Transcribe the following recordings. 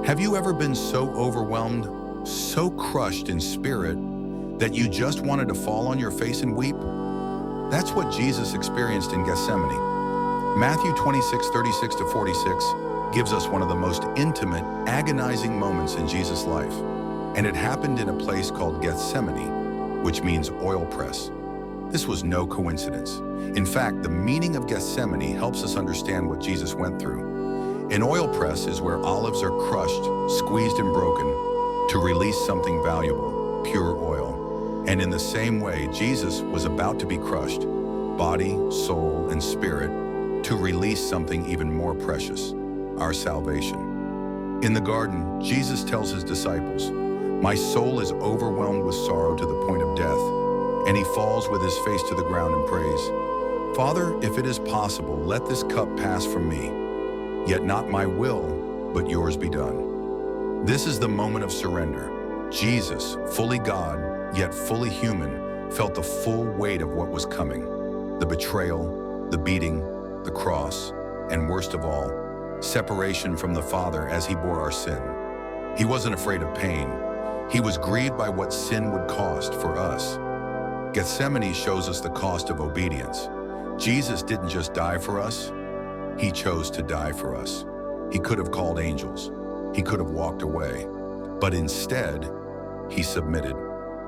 Have you ever been so overwhelmed, so crushed in spirit, that you just wanted to fall on your face and weep? That's what Jesus experienced in Gethsemane. Matthew 26:36-46 gives us one of the most intimate, agonizing moments in Jesus' life. And it happened in a place called Gethsemane, which means oil press. This was no coincidence. In fact, the meaning of Gethsemane helps us understand what Jesus went through. An oil press is where olives are crushed, squeezed and broken to release something valuable, pure oil. And in the same way, Jesus was about to be crushed, body, soul, and spirit, to release something even more precious, our salvation. In the garden, Jesus tells his disciples, "My soul is overwhelmed with sorrow to the point of death," and he falls with his face to the ground and prays, "Father, if it is possible, let this cup pass from me. Yet not my will, but yours be done." This is the moment of surrender. Jesus, fully God, yet fully human, felt the full weight of what was coming. The betrayal, the beating, the cross, and worst of all, separation from the Father as he bore our sin. He wasn't afraid of pain. He was grieved by what sin would cost for us. Gethsemane shows us the cost of obedience. Jesus didn't just die for us, he chose to die for us. He could have called angels. He could have walked away. But instead, he submitted,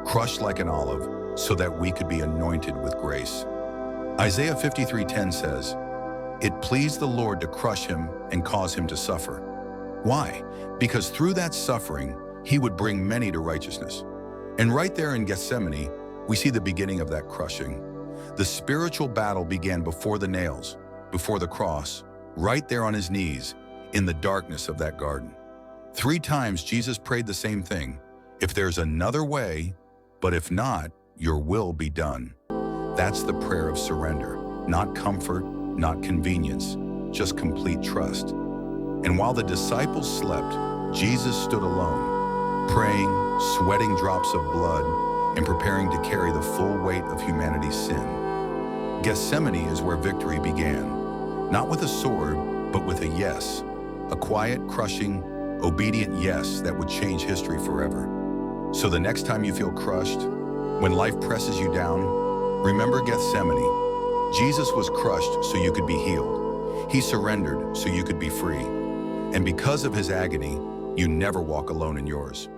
crushed like an olive, so that we could be anointed with grace. Isaiah 53:10 says, "It pleased the Lord to crush him and cause him to suffer." Why? Because through that suffering, he would bring many to righteousness. And right there in Gethsemane, we see the beginning of that crushing. The spiritual battle began before the nails, before the cross, right there on his knees, in the darkness of that garden. 3 times Jesus prayed the same thing: "If there's another way, but if not, your will be done." That's the prayer of surrender. Not comfort, not convenience, just complete trust. And while the disciples slept, Jesus stood alone, praying, sweating drops of blood, and preparing to carry the full weight of humanity's sin. Gethsemane is where victory began, not with a sword, but with a yes, a quiet, crushing, obedient yes that would change history forever. So the next time you feel crushed, when life presses you down, remember Gethsemane. Jesus was crushed so you could be healed. He surrendered so you could be free. And because of his agony, you never walk alone in yours.